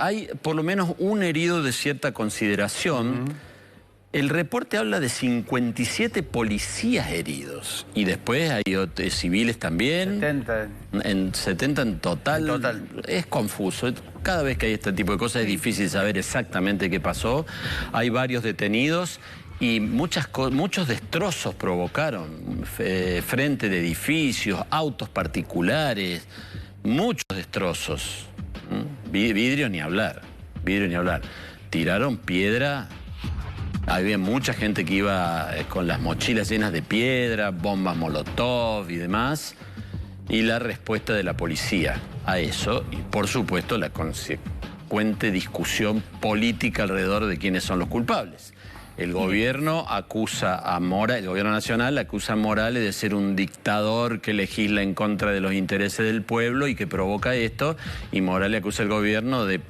hay por lo menos un herido de cierta consideración. El reporte habla de 57 policías heridos y después hay civiles también. 70 en total. Es confuso. Cada vez que hay este tipo de cosas es difícil saber exactamente qué pasó. Hay varios detenidos y muchos destrozos provocaron. Frente de edificios, autos particulares, muchos destrozos. Vidrio ni hablar. Tiraron piedra. Había mucha gente que iba con las mochilas llenas de piedra, bombas molotov y demás. Y la respuesta de la policía a eso, y por supuesto la consecuente discusión política alrededor de quiénes son los culpables. El gobierno acusa a Morales, el gobierno nacional acusa a Morales de ser un dictador que legisla en contra de los intereses del pueblo y que provoca esto. Y Morales acusa al gobierno de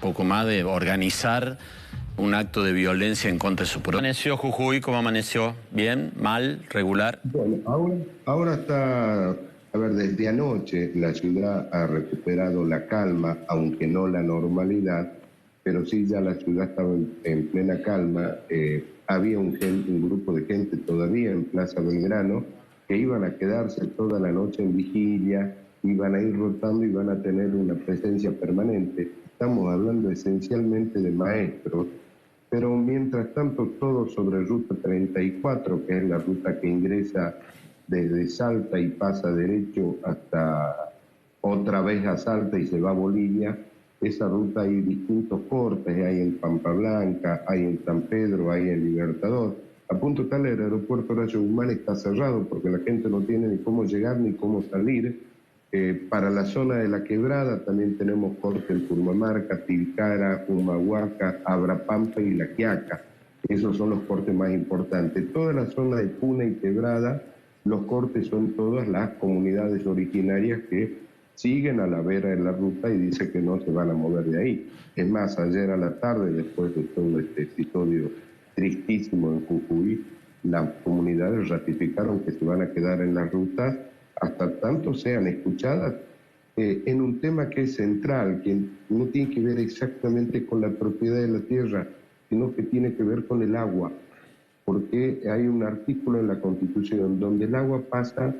poco más de organizar un acto de violencia en contra de su pueblo. ¿Amaneció Jujuy? ¿Cómo amaneció? ¿Bien? ¿Mal? ¿Regular? Bueno, ahora está, a ver, desde anoche la ciudad ha recuperado la calma, aunque no la normalidad, pero sí ya la ciudad estaba en plena calma. Había un grupo de gente todavía en Plaza Belgrano que iban a quedarse toda la noche en vigilia, iban a ir rotando y van a tener una presencia permanente. Estamos hablando esencialmente de maestros, pero mientras tanto todo sobre Ruta 34, que es la ruta que ingresa desde Salta y pasa derecho hasta otra vez a Salta y se va a Bolivia. Esa ruta hay distintos cortes, hay en Pampa Blanca, hay en San Pedro, hay en Libertador. A punto tal el aeropuerto Horacio Guzmán está cerrado porque la gente no tiene ni cómo llegar ni cómo salir. Para la zona de la Quebrada también tenemos corte en Purmamarca, Tilcara, Humahuaca, Abrapampa y La Quiaca. Esos son los cortes más importantes. Toda la zona de Puna y Quebrada, los cortes son todas las comunidades originarias que siguen a la vera de la ruta y dicen que no se van a mover de ahí. Es más, ayer a la tarde, después de todo este episodio tristísimo en Jujuy, las comunidades ratificaron que se van a quedar en la ruta hasta tanto sean escuchadas en un tema que es central, que no tiene que ver exactamente con la propiedad de la tierra, sino que tiene que ver con el agua, porque hay un artículo en la Constitución donde el agua pasa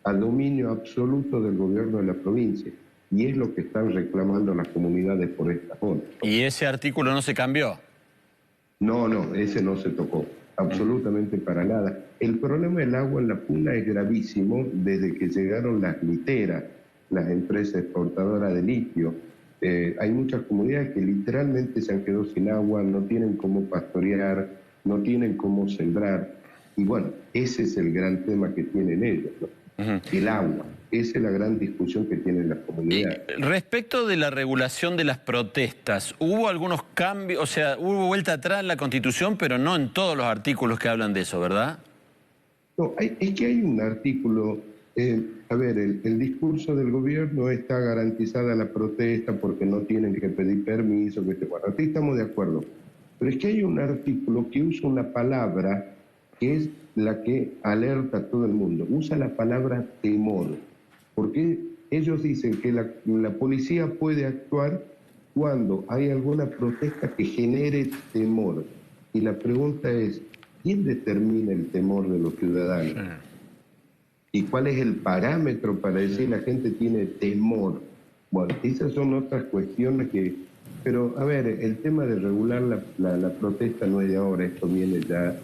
al dominio absoluto del gobierno de la provincia, y es lo que están reclamando las comunidades por esta zona. ¿Y ese artículo no se cambió? No, ese no se tocó, absolutamente para nada. El problema del agua en la Puna es gravísimo desde que llegaron las literas, las empresas exportadoras de litio. Hay muchas comunidades que literalmente se han quedado sin agua, no tienen cómo pastorear, no tienen cómo sembrar. Y bueno, ese es el gran tema que tienen ellos, ¿no? El agua. Esa es la gran discusión que tienen las comunidades. Respecto de la regulación de las protestas, ¿hubo algunos cambios? O sea, hubo vuelta atrás en la Constitución, pero no en todos los artículos que hablan de eso, ¿verdad? No, es que hay un artículo, a ver, el discurso del gobierno está garantizada la protesta porque no tienen que pedir permiso, que bueno, aquí estamos de acuerdo. Pero es que hay un artículo que usa una palabra que es la que alerta a todo el mundo. Usa la palabra temor, porque ellos dicen que la policía puede actuar cuando hay alguna protesta que genere temor. Y la pregunta es, ¿quién determina el temor de los ciudadanos? ¿Y cuál es el parámetro para decir la gente tiene temor? Bueno, esas son otras cuestiones que... Pero, a ver, el tema de regular la protesta no es de ahora, esto viene ya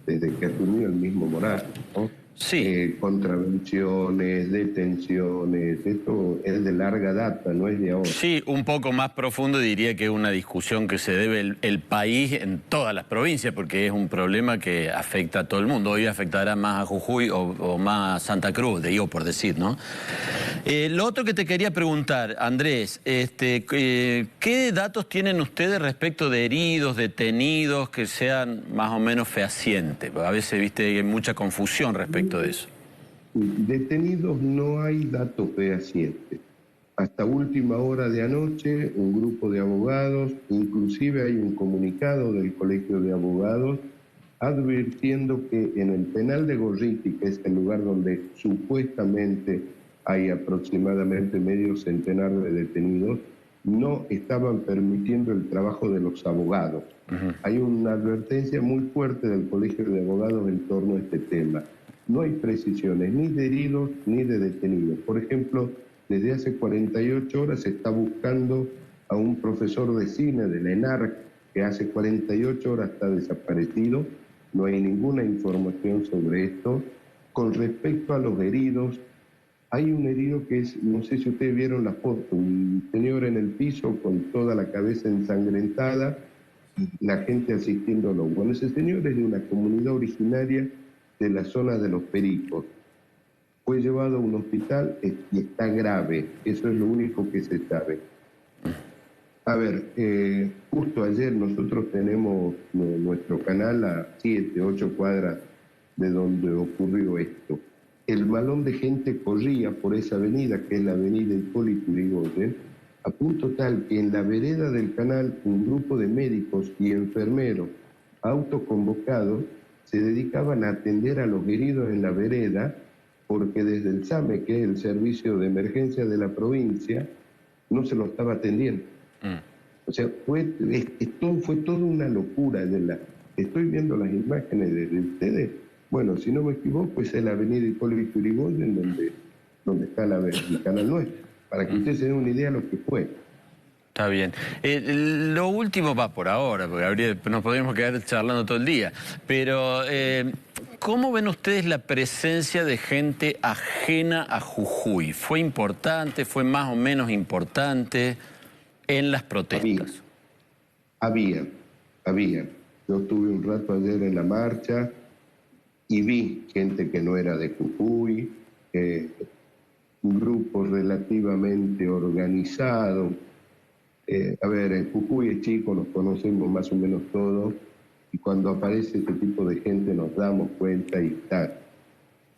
desde que asumió el mismo Morales, ¿no? Sí. Contravenciones, detenciones, esto es de larga data, no es de ahora. Sí, un poco más profundo diría que es una discusión que se debe el país en todas las provincias, porque es un problema que afecta a todo el mundo. Hoy afectará más a Jujuy o más a Santa Cruz, digo por decir, ¿no? Lo otro que te quería preguntar, Andrés, ¿qué datos tienen ustedes respecto de heridos, detenidos, que sean más o menos fehacientes? A veces, viste, hay mucha confusión respecto de eso. Detenidos no hay datos fehacientes. Hasta última hora de anoche, un grupo de abogados, inclusive hay un comunicado del Colegio de Abogados, advirtiendo que en el penal de Gorriti, que es el lugar donde supuestamente hay aproximadamente medio centenar de detenidos, no estaban permitiendo el trabajo de los abogados. Hay una advertencia muy fuerte del Colegio de Abogados en torno a este tema. No hay precisiones ni de heridos ni de detenidos. Por ejemplo, desde hace 48 horas se está buscando a un profesor de cine de la ENARC que hace 48 horas está desaparecido. No hay ninguna información sobre esto. Con respecto a los heridos, hay un herido que es, no sé si ustedes vieron la foto, un señor en el piso con toda la cabeza ensangrentada y la gente asistiéndolo. Bueno, ese señor es de una comunidad originaria de la zona de Los Pericos. Fue llevado a un hospital y está grave. Eso es lo único que se sabe. A ver, justo ayer nosotros tenemos nuestro canal a 7, 8 cuadras de donde ocurrió esto. El malón de gente corría por esa avenida, que es la avenida Hipólito Yrigoyen, a punto tal que en la vereda del canal un grupo de médicos y enfermeros autoconvocados se dedicaban a atender a los heridos en la vereda, porque desde el SAME, que es el servicio de emergencia de la provincia, no se lo estaba atendiendo. O sea, fue toda una locura. Estoy viendo las imágenes de ustedes. Bueno, si no me equivoco, es la avenida Hipólito Yrigoyen donde está el canal nuestro, para que ustedes se den una idea de lo que fue. Está bien. Lo último va por ahora, porque nos podríamos quedar charlando todo el día, pero ¿cómo ven ustedes la presencia de gente ajena a Jujuy? ¿Fue importante? ¿Fue más o menos importante en las protestas? Había. Yo estuve un rato ayer en la marcha y vi gente que no era de Jujuy, un grupo relativamente organizado. A ver, Jujuy es chico, nos conocemos más o menos todos, y cuando aparece este tipo de gente nos damos cuenta y tal.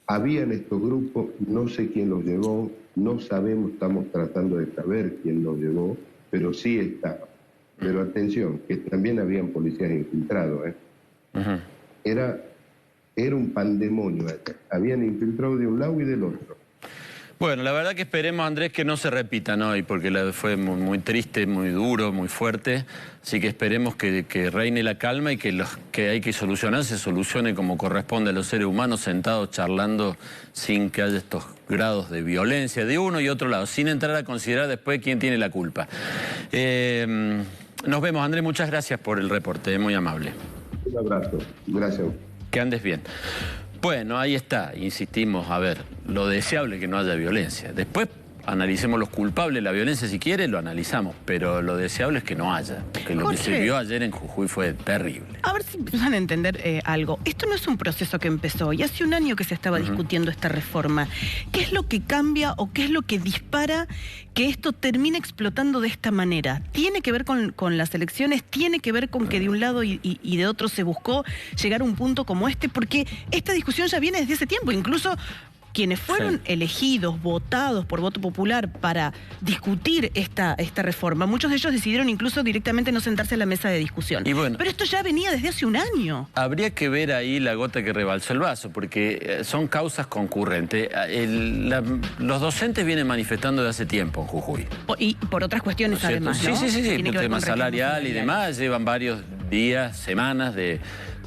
Habían estos grupos, no sé quién los llevó, no sabemos, estamos tratando de saber quién los llevó, pero sí está. Pero atención, que también habían policías infiltrados. Era un pandemonio. Habían infiltrado de un lado y del otro. Bueno, la verdad que esperemos, Andrés, que no se repitan hoy, porque fue muy triste, muy duro, muy fuerte. Así que esperemos que reine la calma y que lo que hay que solucionar se solucione como corresponde a los seres humanos, sentados charlando sin que haya estos grados de violencia de uno y otro lado, sin entrar a considerar después quién tiene la culpa. Nos vemos, Andrés, muchas gracias por el reporte, muy amable. Un abrazo, gracias. Que andes bien. Bueno, ahí está, insistimos, a ver, lo deseable es que no haya violencia. Después analicemos los culpables, la violencia si quiere, lo analizamos, pero lo deseable es que no haya, porque lo que se vio ayer en Jujuy fue terrible. A ver si empiezan a entender algo. Esto no es un proceso que empezó, y hace un año que se estaba discutiendo esta reforma. ¿Qué es lo que cambia o qué es lo que dispara que esto termine explotando de esta manera? ¿Tiene que ver con las elecciones? ¿Tiene que ver con que de un lado y de otro se buscó llegar a un punto como este? Porque esta discusión ya viene desde hace tiempo, incluso quienes fueron elegidos, votados por voto popular para discutir esta reforma, muchos de ellos decidieron incluso directamente no sentarse a la mesa de discusión. Y bueno, pero esto ya venía desde hace un año. Habría que ver ahí la gota que rebalsó el vaso, porque son causas concurrentes. Los docentes vienen manifestando desde hace tiempo en Jujuy. Y por otras cuestiones, ¿no además, ¿no? Sí, por tema salarial y demás. Llevan varios días, semanas de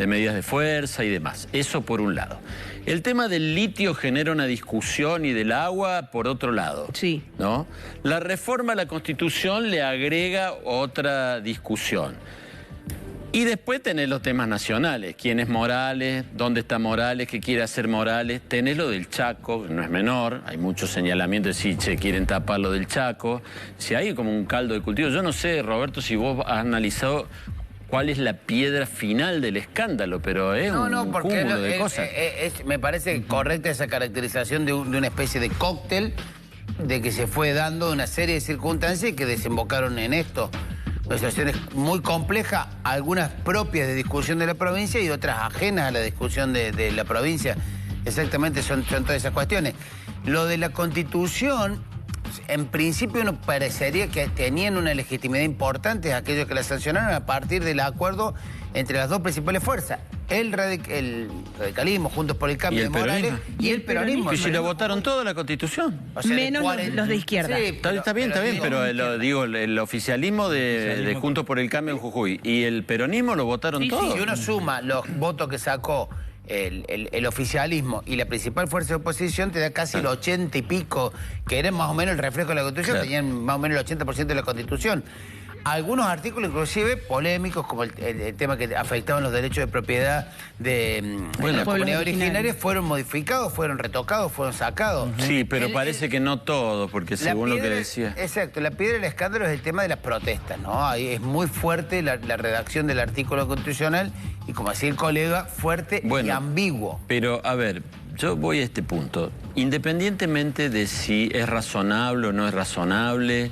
medidas de fuerza y demás. Eso por un lado. El tema del litio genera una discusión y del agua por otro lado. Sí. ¿No? La reforma a la Constitución le agrega otra discusión. Y después tenés los temas nacionales. ¿Quién es Morales? ¿Dónde está Morales? ¿Qué quiere hacer Morales? Tenés lo del Chaco, que no es menor. Hay muchos señalamientos de si quieren tapar lo del Chaco. Si hay como un caldo de cultivo. Yo no sé, Roberto, si vos has analizado cuál es la piedra final del escándalo, pero es un cúmulo de cosas. Me parece correcta esa caracterización de una especie de cóctel de que se fue dando una serie de circunstancias que desembocaron en esto. Una situación muy compleja, algunas propias de discusión de la provincia y otras ajenas a la discusión de la provincia. Exactamente, son todas esas cuestiones. Lo de la Constitución, en principio uno parecería que tenían una legitimidad importante aquellos que la sancionaron a partir del acuerdo entre las dos principales fuerzas. El radicalismo, Juntos por el Cambio de Morales, y el peronismo. Y si lo votaron todo la Constitución. O sea, menos los de izquierda. Sí, está bien, pero el oficialismo de Juntos por el Cambio en Jujuy y el peronismo lo votaron todo. Si uno suma los votos que sacó el oficialismo y la principal fuerza de oposición, te da casi el 80 y pico, que era más o menos el reflejo de la Constitución, tenían más o menos el 80% de la Constitución. Algunos artículos inclusive polémicos, como el tema que afectaban los derechos de propiedad de la comunidad originaria, fueron modificados, fueron retocados, fueron sacados. Sí, pero parece que no todos, porque según lo que decía... Exacto, la piedra del escándalo es el tema de las protestas, ¿no? Ahí es muy fuerte la redacción del artículo constitucional y, como decía el colega, fuerte y ambiguo. Pero, a ver, yo voy a este punto. Independientemente de si es razonable o no es razonable,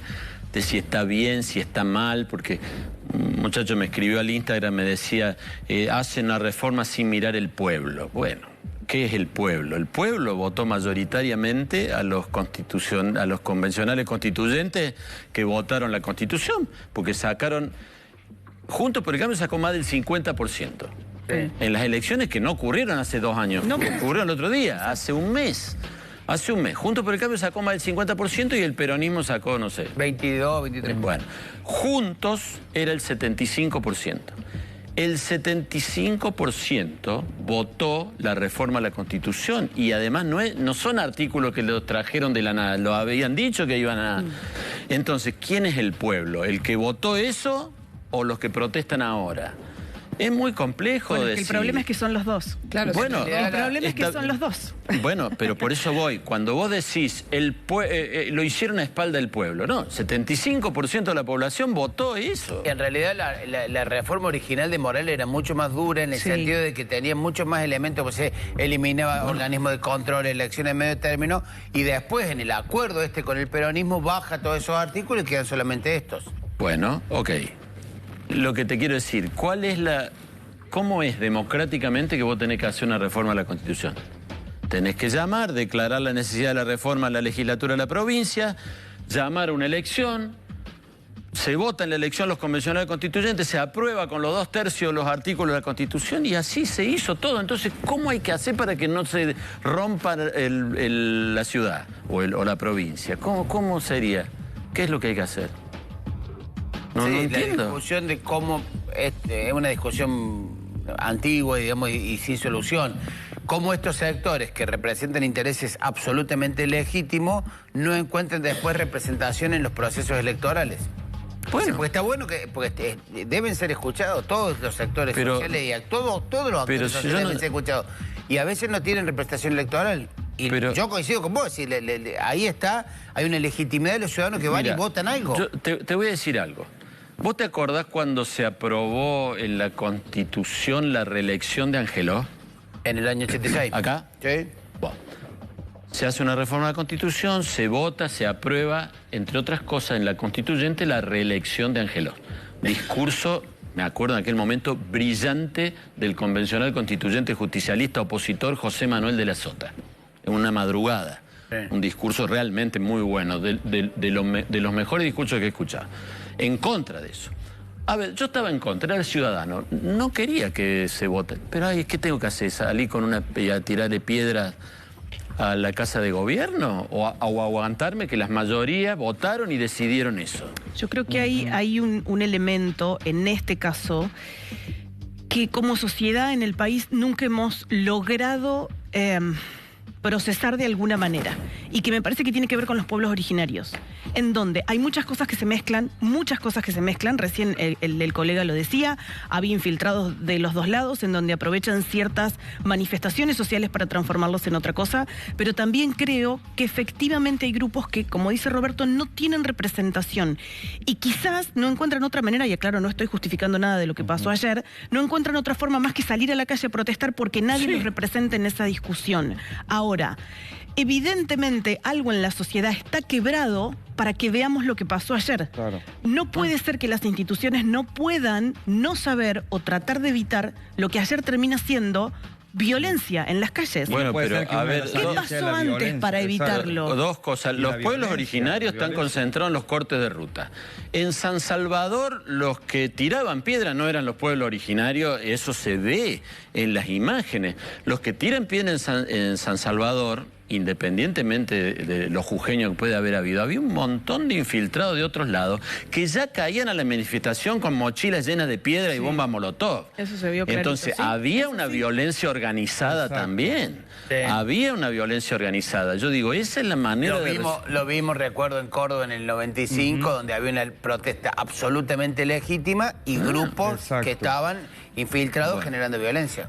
de si está bien, si está mal, porque un muchacho me escribió al Instagram, me decía, hacen una reforma sin mirar el pueblo. Bueno, ¿qué es el pueblo? El pueblo votó mayoritariamente a los convencionales constituyentes que votaron la Constitución, porque sacaron, Juntos por el Cambio sacó más del 50%. En las elecciones que no ocurrieron hace 2 años, ocurrieron el otro día, hace un mes. Hace un mes, Juntos por el Cambio sacó más del 50% y el peronismo sacó, no sé... 22, 23. Bueno, Juntos era el 75%. El 75% votó la reforma a la Constitución y además no son artículos que los trajeron de la nada, lo habían dicho que iban a... Entonces, ¿quién es el pueblo? ¿El que votó eso o los que protestan ahora? Es muy complejo decir. El problema es que son los dos. Claro, bueno, el problema es que son los dos. Bueno, pero por eso voy. Cuando vos decís, lo hicieron a espalda del pueblo, no, 75% de la población votó eso. En realidad la reforma original de Morales era mucho más dura en el sentido de que tenía muchos más elementos, pues se eliminaba organismos de control, elecciones de medio término, y después en el acuerdo con el peronismo baja todos esos artículos y quedan solamente estos. Bueno, ok. Lo que te quiero decir, ¿cómo es democráticamente que vos tenés que hacer una reforma a la Constitución? Tenés que llamar, declarar la necesidad de la reforma a la legislatura de la provincia, llamar a una elección, se vota en la elección los convencionales constituyentes, se aprueba con los 2/3 los artículos de la Constitución y así se hizo todo. Entonces, ¿cómo hay que hacer para que no se rompa la ciudad o la provincia? ¿Cómo sería? ¿Qué es lo que hay que hacer? No entiendo. La discusión de cómo es una discusión antigua, digamos, y sin solución. Cómo estos sectores que representan intereses absolutamente legítimos no encuentran después representación en los procesos electorales. Bueno, porque está bueno porque deben ser escuchados todos los sectores sociales y todos los actores sociales deben ser escuchados. Y a veces no tienen representación electoral. Y yo coincido con vos, ahí hay una legitimidad de los ciudadanos que van y votan algo. Yo te voy a decir algo. ¿Vos te acordás cuando se aprobó en la Constitución la reelección de Angeló? En el año 86. ¿Acá? Sí. Bueno, se hace una reforma de la Constitución, se vota, se aprueba, entre otras cosas, en la Constituyente la reelección de Angeló. Discurso, me acuerdo en aquel momento, brillante del convencional constituyente justicialista opositor José Manuel de la Sota. En una madrugada. Un discurso realmente muy bueno, de los mejores discursos que he escuchado. En contra de eso. A ver, yo estaba en contra, era el ciudadano. No quería que se vote. Pero, ¿qué tengo que hacer? ¿Salir con a tirarle piedras a la Casa de Gobierno? ¿O aguantarme que las mayorías votaron y decidieron eso? Yo creo que hay un elemento, en este caso, que como sociedad en el país nunca hemos logrado procesar de alguna manera, y que me parece que tiene que ver con los pueblos originarios, en donde hay muchas cosas que se mezclan, recién el colega lo decía, había infiltrados de los dos lados, en donde aprovechan ciertas manifestaciones sociales para transformarlos en otra cosa, pero también creo que efectivamente hay grupos que, como dice Roberto, no tienen representación, y quizás no encuentran otra manera, y aclaro, no estoy justificando nada de lo que pasó ayer, no encuentran otra forma más que salir a la calle a protestar porque nadie los representa en esa discusión. Ahora, evidentemente algo en la sociedad está quebrado para que veamos lo que pasó ayer. Claro. No puede ser que las instituciones no puedan no saber o tratar de evitar lo que ayer termina siendo violencia en las calles. Bueno, pero a ver, ¿qué pasó antes para evitarlo? Dos cosas. Los pueblos originarios están concentrados en los cortes de ruta. En San Salvador, los que tiraban piedra no eran los pueblos originarios, eso se ve en las imágenes. Los que tiran piedra en San Salvador, independientemente de los jujeños que puede haber habido, había un montón de infiltrados de otros lados que ya caían a la manifestación con mochilas llenas de piedra y bombas molotov. Eso se vio clarito. Entonces, ¿sí? había una violencia organizada también. Sí. Había una violencia organizada. Yo digo, esa es la manera Lo vimos, recuerdo, en Córdoba en el 95, donde había una protesta absolutamente legítima y grupos que estaban infiltrados generando violencia.